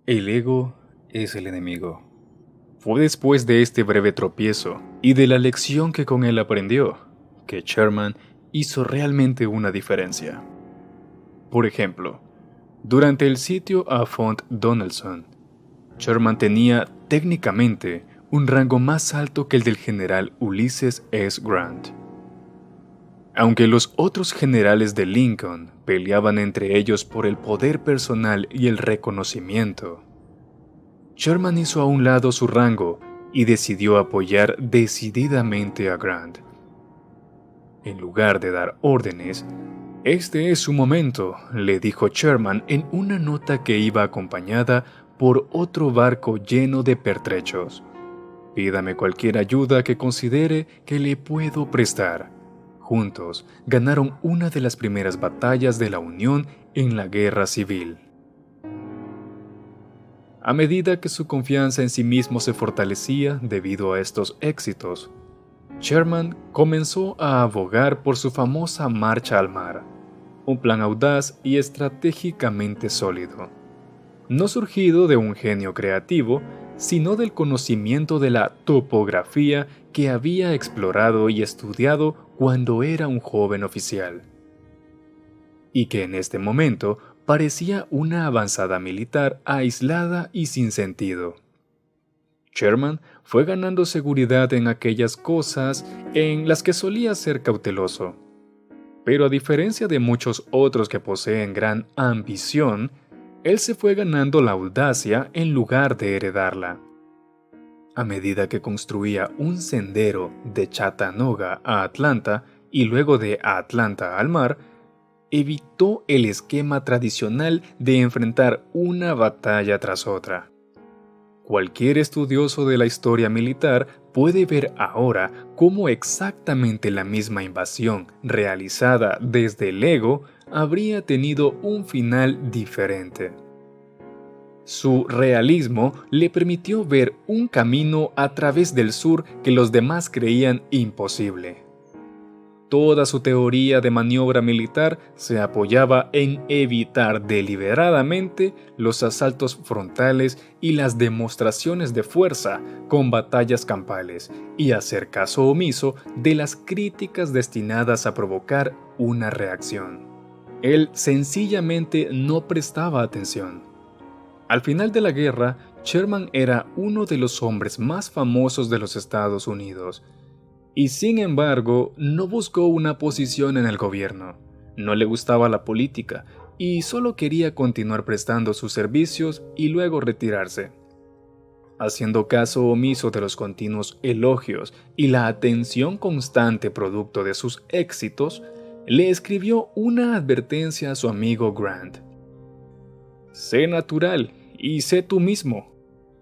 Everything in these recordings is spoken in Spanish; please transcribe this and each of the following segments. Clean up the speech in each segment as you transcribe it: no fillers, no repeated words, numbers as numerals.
El ego es el enemigo. Fue después de este breve tropiezo y de la lección que con él aprendió, que Sherman hizo realmente una diferencia. Por ejemplo, durante el sitio a Fort Donelson, Sherman tenía técnicamente un rango más alto que el del general Ulysses S. Grant. Aunque los otros generales de Lincoln peleaban entre ellos por el poder personal y el reconocimiento, Sherman hizo a un lado su rango y decidió apoyar decididamente a Grant. En lugar de dar órdenes, "Este es su momento", le dijo Sherman en una nota que iba acompañada por otro barco lleno de pertrechos. "Pídame cualquier ayuda que considere que le puedo prestar". Juntos ganaron una de las primeras batallas de la Unión en la Guerra Civil. A medida que su confianza en sí mismo se fortalecía debido a estos éxitos, Sherman comenzó a abogar por su famosa Marcha al Mar, un plan audaz y estratégicamente sólido, no surgido de un genio creativo, sino del conocimiento de la topografía que había explorado y estudiado cuando era un joven oficial, y que en este momento parecía una avanzada militar aislada y sin sentido. Sherman fue ganando seguridad en aquellas cosas en las que solía ser cauteloso. Pero a diferencia de muchos otros que poseen gran ambición, él se fue ganando la audacia en lugar de heredarla. A medida que construía un sendero de Chattanooga a Atlanta y luego de Atlanta al mar, evitó el esquema tradicional de enfrentar una batalla tras otra. Cualquier estudioso de la historia militar puede ver ahora cómo exactamente la misma invasión realizada desde el ego habría tenido un final diferente. Su realismo le permitió ver un camino a través del sur que los demás creían imposible. Toda su teoría de maniobra militar se apoyaba en evitar deliberadamente los asaltos frontales y las demostraciones de fuerza con batallas campales y hacer caso omiso de las críticas destinadas a provocar una reacción. Él sencillamente no prestaba atención. Al final de la guerra, Sherman era uno de los hombres más famosos de los Estados Unidos, y sin embargo no buscó una posición en el gobierno. No le gustaba la política y solo quería continuar prestando sus servicios y luego retirarse. Haciendo caso omiso de los continuos elogios y la atención constante producto de sus éxitos, le escribió una advertencia a su amigo Grant. "Sé natural y sé tú mismo,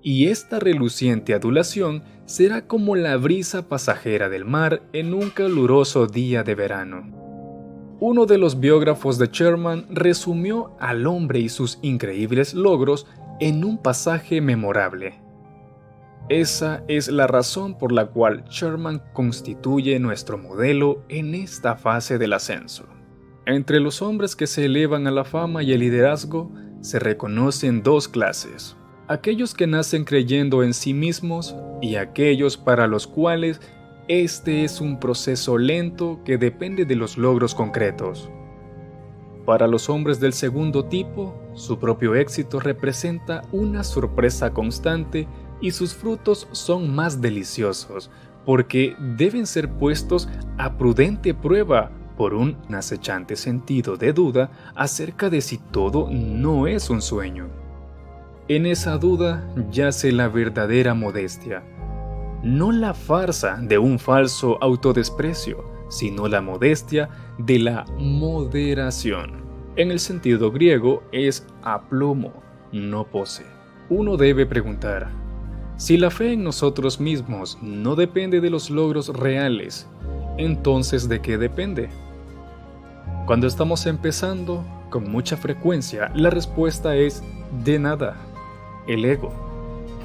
y esta reluciente adulación será como la brisa pasajera del mar en un caluroso día de verano". Uno de los biógrafos de Sherman resumió al hombre y sus increíbles logros en un pasaje memorable. "Esa es la razón por la cual Sherman constituye nuestro modelo en esta fase del ascenso. Entre los hombres que se elevan a la fama y el liderazgo, se reconocen dos clases: aquellos que nacen creyendo en sí mismos y aquellos para los cuales este es un proceso lento que depende de los logros concretos. Para los hombres del segundo tipo, su propio éxito representa una sorpresa constante y sus frutos son más deliciosos, porque deben ser puestos a prudente prueba por un acechante sentido de duda acerca de si todo no es un sueño. En esa duda yace la verdadera modestia, no la farsa de un falso autodesprecio, sino la modestia de la moderación. En el sentido griego es aplomo, no pose". Uno debe preguntar, si la fe en nosotros mismos no depende de los logros reales, entonces ¿de qué depende? Cuando estamos empezando, con mucha frecuencia la respuesta es de nada, el ego.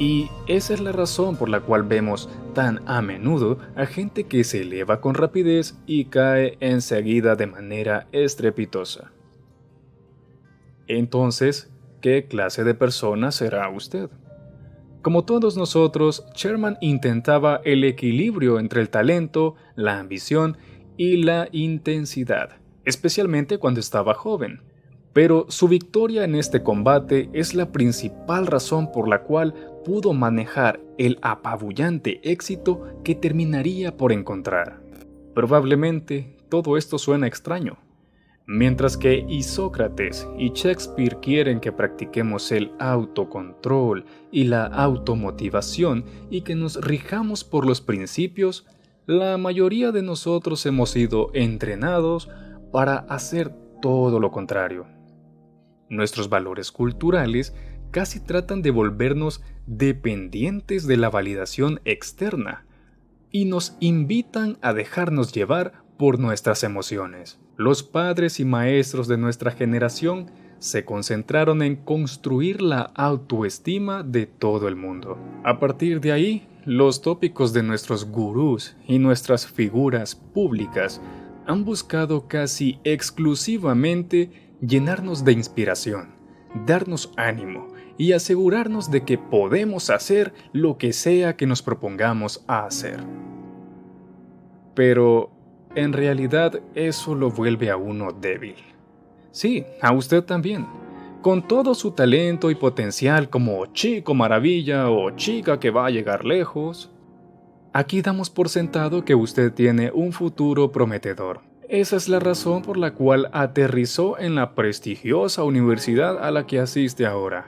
Y esa es la razón por la cual vemos tan a menudo a gente que se eleva con rapidez y cae enseguida de manera estrepitosa. Entonces, qué clase de persona será usted. Como todos nosotros, Sherman intentaba el equilibrio entre el talento, la ambición y la intensidad, especialmente cuando estaba joven. Pero su victoria en este combate es la principal razón por la cual pudo manejar el apabullante éxito que terminaría por encontrar. Probablemente todo esto suena extraño. Mientras que Isócrates y Shakespeare quieren que practiquemos el autocontrol y la automotivación y que nos rijamos por los principios, la mayoría de nosotros hemos sido entrenados para hacer todo lo contrario. Nuestros valores culturales casi tratan de volvernos dependientes de la validación externa y nos invitan a dejarnos llevar por nuestras emociones. Los padres y maestros de nuestra generación se concentraron en construir la autoestima de todo el mundo. A partir de ahí, los tópicos de nuestros gurús y nuestras figuras públicas han buscado casi exclusivamente llenarnos de inspiración, darnos ánimo y asegurarnos de que podemos hacer lo que sea que nos propongamos a hacer. Pero en realidad eso lo vuelve a uno débil. Sí, a usted también. Con todo su talento y potencial como chico maravilla o chica que va a llegar lejos, aquí damos por sentado que usted tiene un futuro prometedor. Esa es la razón por la cual aterrizó en la prestigiosa universidad a la que asiste ahora,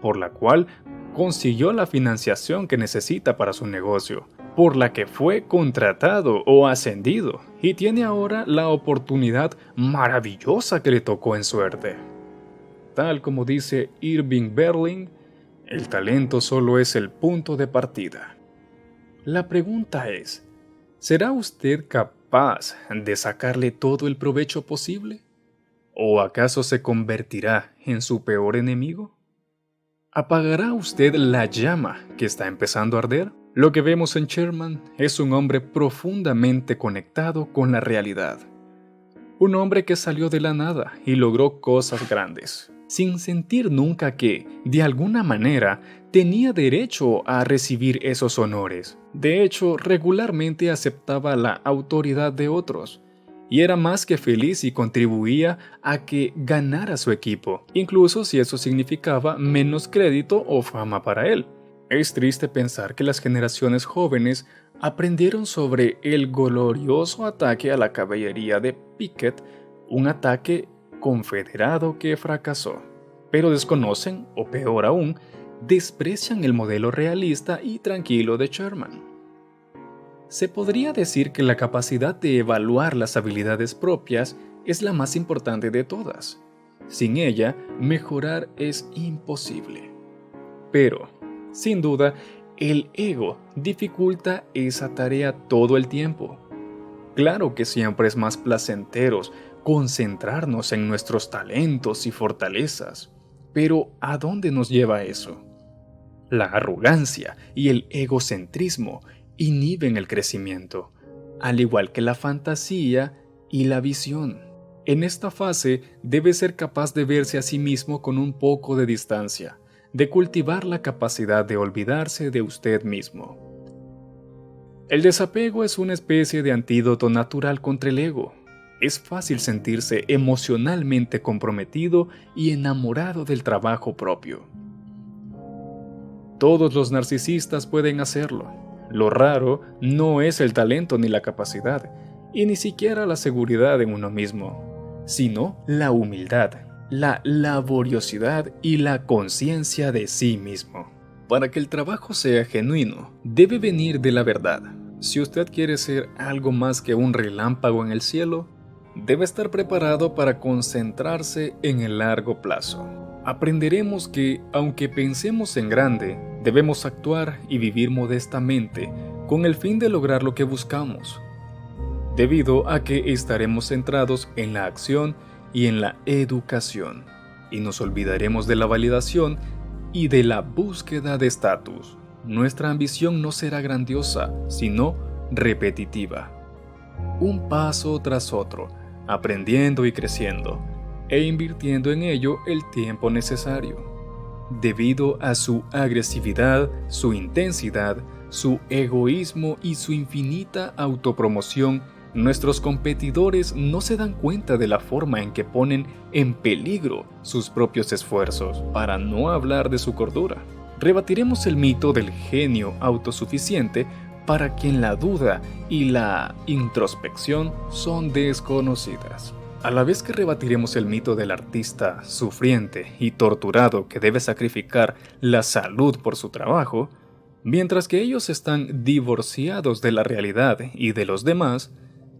por la cual consiguió la financiación que necesita para su negocio, por la que fue contratado o ascendido y tiene ahora la oportunidad maravillosa que le tocó en suerte. Tal como dice Irving Berlin, el talento solo es el punto de partida. La pregunta es, ¿será usted capaz de sacarle todo el provecho posible? ¿O acaso se convertirá en su peor enemigo? ¿Apagará usted la llama que está empezando a arder? Lo que vemos en Sherman es un hombre profundamente conectado con la realidad. Un hombre que salió de la nada y logró cosas grandes, sin sentir nunca que, de alguna manera, tenía derecho a recibir esos honores. De hecho, regularmente aceptaba la autoridad de otros, y era más que feliz y contribuía a que ganara su equipo, incluso si eso significaba menos crédito o fama para él. Es triste pensar que las generaciones jóvenes aprendieron sobre el glorioso ataque a la caballería de Pickett, un ataque confederado que fracasó, pero desconocen, o peor aún, desprecian el modelo realista y tranquilo de Sherman. Se podría decir que la capacidad de evaluar las habilidades propias es la más importante de todas. Sin ella, mejorar es imposible. Pero, sin duda, el ego dificulta esa tarea todo el tiempo. Claro que siempre es más placentero concentrarnos en nuestros talentos y fortalezas, pero ¿a dónde nos lleva eso? La arrogancia y el egocentrismo inhiben el crecimiento, al igual que la fantasía y la visión. En esta fase debe ser capaz de verse a sí mismo con un poco de distancia, de cultivar la capacidad de olvidarse de usted mismo. El desapego es una especie de antídoto natural contra el ego. Es fácil sentirse emocionalmente comprometido y enamorado del trabajo propio. Todos los narcisistas pueden hacerlo. Lo raro no es el talento ni la capacidad, y ni siquiera la seguridad en uno mismo, sino la humildad, la laboriosidad y la conciencia de sí mismo. Para que el trabajo sea genuino, debe venir de la verdad. Si usted quiere ser algo más que un relámpago en el cielo, debe estar preparado para concentrarse en el largo plazo. Aprenderemos que, aunque pensemos en grande, debemos actuar y vivir modestamente con el fin de lograr lo que buscamos, debido a que estaremos centrados en la acción y en la educación, y nos olvidaremos de la validación y de la búsqueda de estatus. Nuestra ambición no será grandiosa, sino repetitiva. Un paso tras otro, aprendiendo y creciendo, e invirtiendo en ello el tiempo necesario. Debido a su agresividad, su intensidad, su egoísmo y su infinita autopromoción, nuestros competidores no se dan cuenta de la forma en que ponen en peligro sus propios esfuerzos, para no hablar de su cordura. Rebatiremos el mito del genio autosuficiente para quien la duda y la introspección son desconocidas. A la vez que rebatiremos el mito del artista sufriente y torturado que debe sacrificar la salud por su trabajo, mientras que ellos están divorciados de la realidad y de los demás,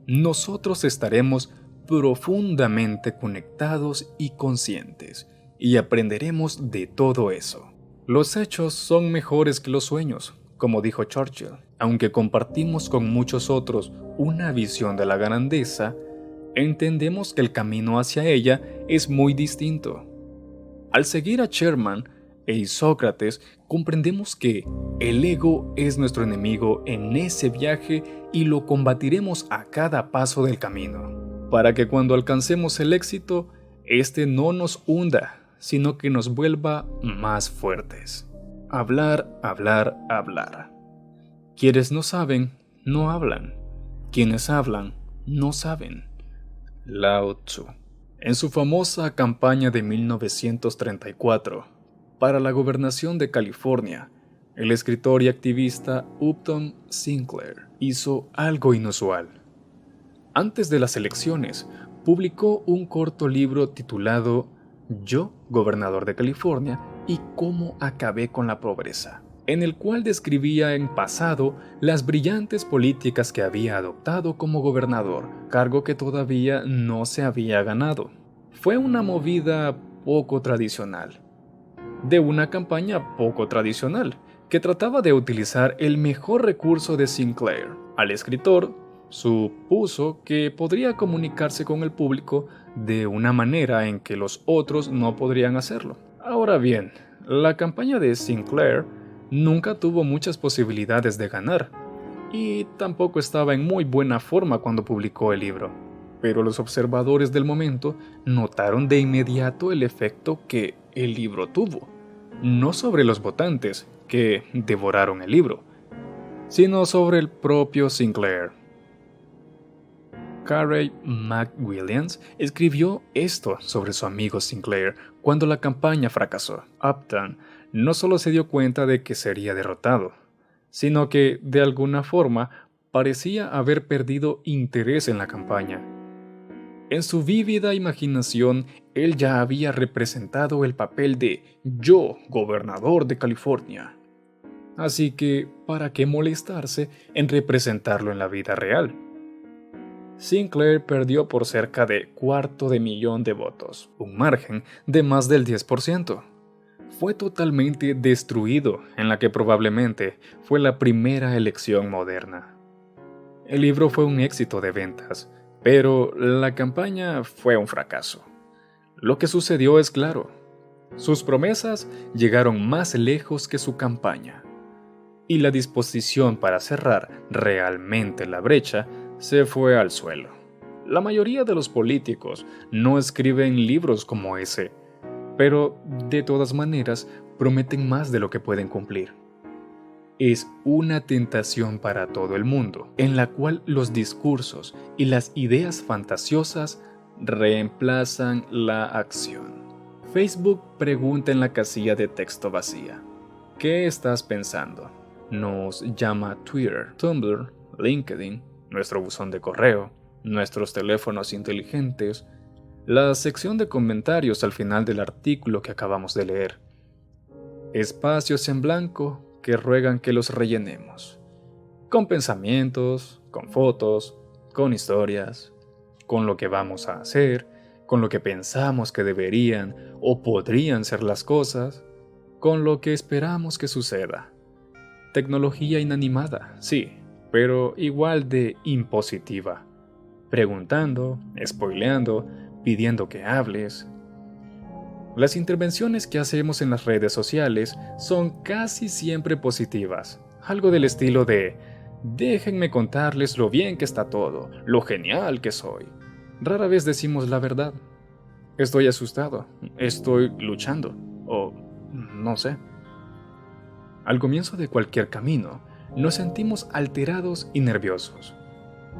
nosotros estaremos profundamente conectados y conscientes, y aprenderemos de todo eso. Los hechos son mejores que los sueños, como dijo Churchill. Aunque compartimos con muchos otros una visión de la grandeza, entendemos que el camino hacia ella es muy distinto. Al seguir a Sherman y Sócrates, comprendemos que el ego es nuestro enemigo en ese viaje y lo combatiremos a cada paso del camino, para que cuando alcancemos el éxito, este no nos hunda, sino que nos vuelva más fuertes. Hablar, hablar, hablar. Quienes no saben, no hablan. Quienes hablan, no saben. Lao Tzu. En su famosa campaña de 1934 para la gobernación de California, el escritor y activista Upton Sinclair hizo algo inusual. Antes de las elecciones, publicó un corto libro titulado Yo, gobernador de California, y cómo acabé con la pobreza, en el cual describía en pasado las brillantes políticas que había adoptado como gobernador, cargo que todavía no se había ganado. Fue una movida poco tradicional, de una campaña poco tradicional, que trataba de utilizar el mejor recurso de Sinclair. Al escritor supuso que podría comunicarse con el público de una manera en que los otros no podrían hacerlo. Ahora bien, la campaña de Sinclair nunca tuvo muchas posibilidades de ganar, y tampoco estaba en muy buena forma cuando publicó el libro. Pero los observadores del momento notaron de inmediato el efecto que el libro tuvo, no sobre los votantes, que devoraron el libro, sino sobre el propio Sinclair. Carey McWilliams escribió esto sobre su amigo Sinclair cuando la campaña fracasó. Upton no solo se dio cuenta de que sería derrotado, sino que, de alguna forma, parecía haber perdido interés en la campaña. En su vívida imaginación, él ya había representado el papel de yo, gobernador de California. Así que, ¿para qué molestarse en representarlo en la vida real? Sinclair perdió por cerca de $250,000 de votos, un margen de más del 10%. Fue totalmente destruido en la que probablemente fue la primera elección moderna. El libro fue un éxito de ventas, pero la campaña fue un fracaso. Lo que sucedió es claro. Sus promesas llegaron más lejos que su campaña, y la disposición para cerrar realmente la brecha se fue al suelo. La mayoría de los políticos no escriben libros como ese, pero de todas maneras prometen más de lo que pueden cumplir. Es una tentación para todo el mundo, en la cual los discursos y las ideas fantasiosas reemplazan la acción. Facebook pregunta en la casilla de texto vacía: ¿qué estás pensando? Nos llama Twitter, Tumblr, LinkedIn, nuestro buzón de correo, nuestros teléfonos inteligentes, la sección de comentarios al final del artículo que acabamos de leer. Espacios en blanco que ruegan que los rellenemos, con pensamientos, con fotos, con historias, con lo que vamos a hacer, con lo que pensamos que deberían o podrían ser las cosas, con lo que esperamos que suceda. Tecnología inanimada, sí, pero igual de impositiva. Preguntando, spoileando, pidiendo que hables. Las intervenciones que hacemos en las redes sociales son casi siempre positivas, algo del estilo de déjenme contarles lo bien que está todo, lo genial que soy. Rara vez decimos la verdad. Estoy asustado, estoy luchando, o no sé. Al comienzo de cualquier camino, nos sentimos alterados y nerviosos.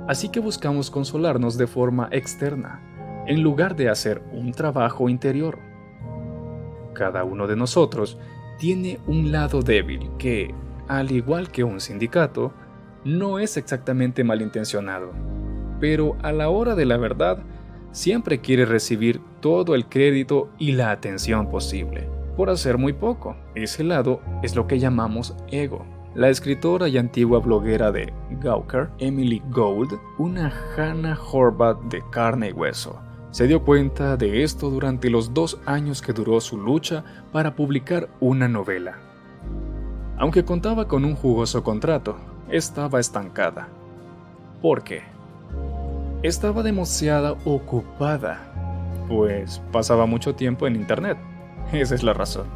Así que buscamos consolarnos de forma externa, en lugar de hacer un trabajo interior. Cada uno de nosotros tiene un lado débil que, al igual que un sindicato, no es exactamente malintencionado, pero a la hora de la verdad, siempre quiere recibir todo el crédito y la atención posible, por hacer muy poco. Ese lado es lo que llamamos ego. La escritora y antigua bloguera de Gawker, Emily Gould, una Hannah Horvath de carne y hueso, se dio cuenta de esto durante los 2 años que duró su lucha para publicar una novela. Aunque contaba con un jugoso contrato, estaba estancada. ¿Por qué? Estaba demasiado ocupada, pues pasaba mucho tiempo en internet. Esa es la razón.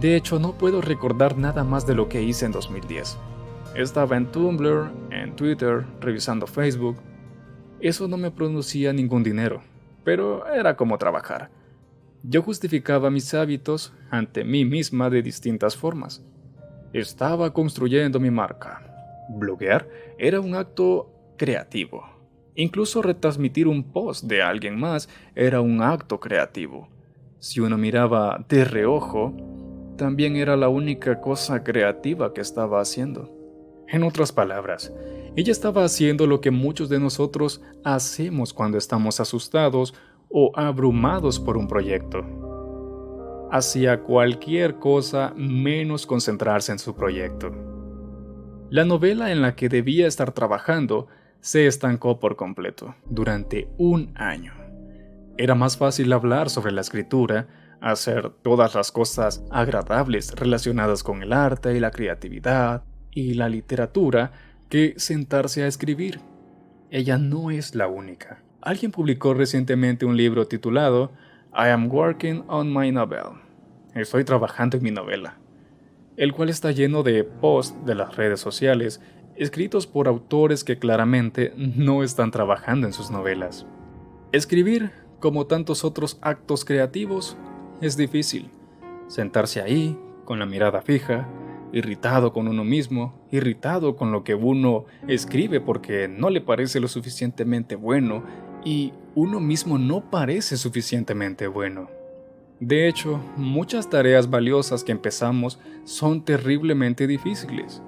De hecho, no puedo recordar nada más de lo que hice en 2010. Estaba en Tumblr, en Twitter, revisando Facebook. Eso no me producía ningún dinero, pero era como trabajar. Yo justificaba mis hábitos ante mí misma de distintas formas. Estaba construyendo mi marca. Bloguear era un acto creativo. Incluso retransmitir un post de alguien más era un acto creativo. Si uno miraba de reojo, también era la única cosa creativa que estaba haciendo. En otras palabras, ella estaba haciendo lo que muchos de nosotros hacemos cuando estamos asustados o abrumados por un proyecto. Hacía cualquier cosa menos concentrarse en su proyecto. La novela en la que debía estar trabajando se estancó por completo durante 1 año. Era más fácil hablar sobre la escritura, hacer todas las cosas agradables relacionadas con el arte y la creatividad y la literatura que sentarse a escribir. Ella no es la única. Alguien publicó recientemente un libro titulado I am working on my novel. Estoy trabajando en mi novela, el cual está lleno de posts de las redes sociales escritos por autores que claramente no están trabajando en sus novelas. Escribir, como tantos otros actos creativos, es difícil. Sentarse ahí, con la mirada fija, irritado con uno mismo, irritado con lo que uno escribe porque no le parece lo suficientemente bueno y uno mismo no parece suficientemente bueno. De hecho, muchas tareas valiosas que empezamos son terriblemente difíciles,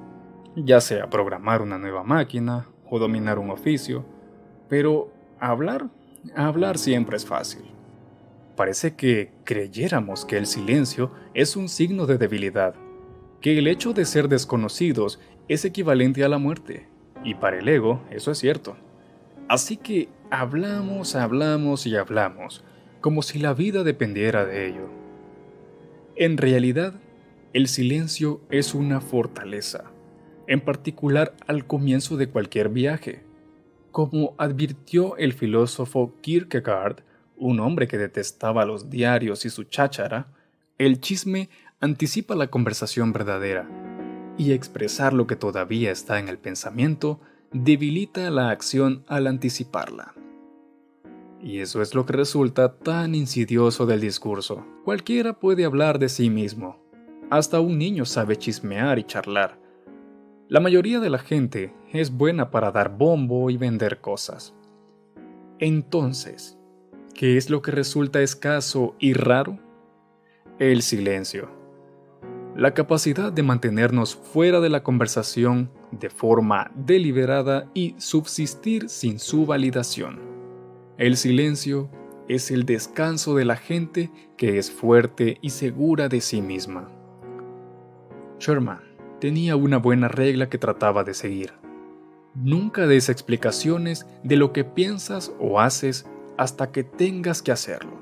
ya sea programar una nueva máquina o dominar un oficio, pero hablar siempre es fácil. Parece que creyéramos que el silencio es un signo de debilidad, que el hecho de ser desconocidos es equivalente a la muerte, y para el ego eso es cierto. Así que hablamos y hablamos, como si la vida dependiera de ello. En realidad, el silencio es una fortaleza, en particular al comienzo de cualquier viaje. Como advirtió el filósofo Kierkegaard, un hombre que detestaba los diarios y su cháchara, el chisme anticipa la conversación verdadera, y expresar lo que todavía está en el pensamiento debilita la acción al anticiparla. Y eso es lo que resulta tan insidioso del discurso. Cualquiera puede hablar de sí mismo. Hasta un niño sabe chismear y charlar. La mayoría de la gente es buena para dar bombo y vender cosas. Entonces, ¿qué es lo que resulta escaso y raro? El silencio. La capacidad de mantenernos fuera de la conversación de forma deliberada y subsistir sin su validación. El silencio es el descanso de la gente que es fuerte y segura de sí misma. Sherman tenía una buena regla que trataba de seguir. Nunca des explicaciones de lo que piensas o haces hasta que tengas que hacerlo.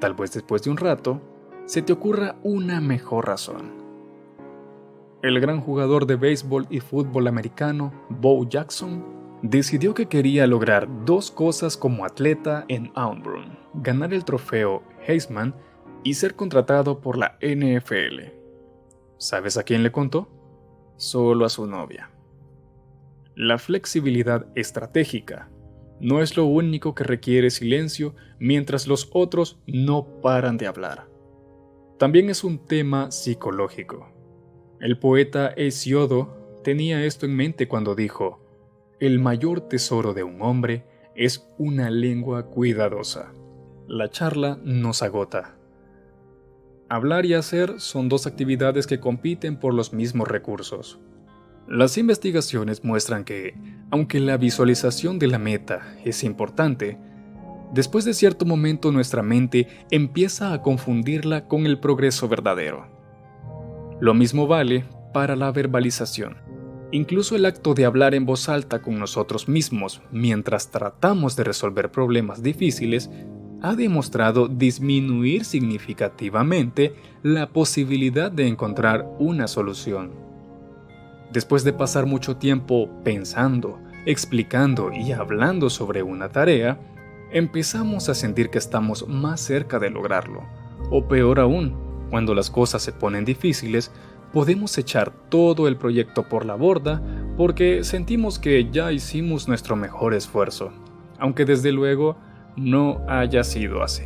Tal vez después de un rato, se te ocurra una mejor razón. El gran jugador de béisbol y fútbol americano, Bo Jackson, decidió que quería lograr 2 cosas como atleta en Auburn: ganar el trofeo Heisman y ser contratado por la NFL. ¿Sabes a quién le contó? Solo a su novia. La flexibilidad estratégica no es lo único que requiere silencio mientras los otros no paran de hablar. También es un tema psicológico. El poeta Hesiodo tenía esto en mente cuando dijo: «El mayor tesoro de un hombre es una lengua cuidadosa». La charla nos agota. Hablar y hacer son dos actividades que compiten por los mismos recursos. Las investigaciones muestran que, aunque la visualización de la meta es importante, después de cierto momento nuestra mente empieza a confundirla con el progreso verdadero. Lo mismo vale para la verbalización. Incluso el acto de hablar en voz alta con nosotros mismos mientras tratamos de resolver problemas difíciles ha demostrado disminuir significativamente la posibilidad de encontrar una solución. Después de pasar mucho tiempo pensando, explicando y hablando sobre una tarea, empezamos a sentir que estamos más cerca de lograrlo. O peor aún, cuando las cosas se ponen difíciles, podemos echar todo el proyecto por la borda porque sentimos que ya hicimos nuestro mejor esfuerzo, aunque desde luego no haya sido así.